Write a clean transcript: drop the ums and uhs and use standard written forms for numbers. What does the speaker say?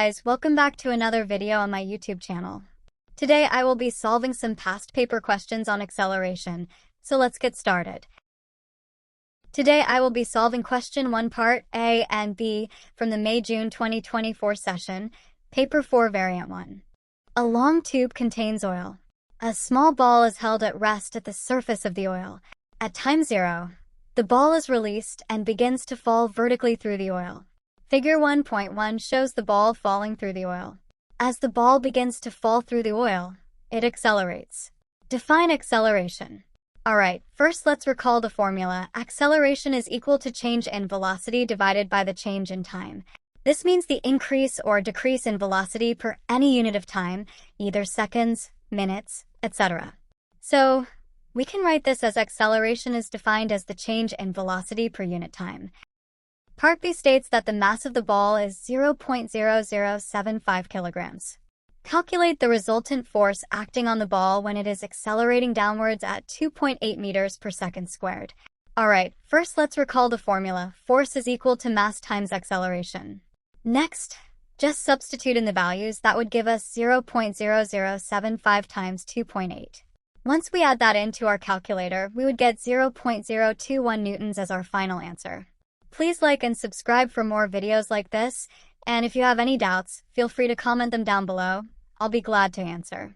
guys, welcome back to another video on my YouTube channel. Today I will be solving some past paper questions on acceleration, so let's get started. Today I will be solving question 1 part A and B from the May-June 2024 session, paper 4 variant 1. A long tube contains oil. A small ball is held at rest at the surface of the oil. At time 0, the ball is released and begins to fall vertically through the oil. Figure 1.1 shows the ball falling through the oil. As the ball begins to fall through the oil, it accelerates. Define acceleration. Alright, first let's recall the formula. Acceleration is equal to change in velocity divided by the change in time. This means the increase or decrease in velocity per any unit of time, either seconds, minutes, etc. So, we can write this as acceleration is defined as the change in velocity per unit time. Part B states that the mass of the ball is 0.0075 kilograms. Calculate the resultant force acting on the ball when it is accelerating downwards at 2.8 meters per second squared. Alright, first let's recall the formula. Force is equal to mass times acceleration. Next, just substitute in the values. That would give us 0.0075 times 2.8. Once we add that into our calculator, we would get 0.021 newtons as our final answer. Please like and subscribe for more videos like this, and if you have any doubts, feel free to comment them down below. I'll be glad to answer.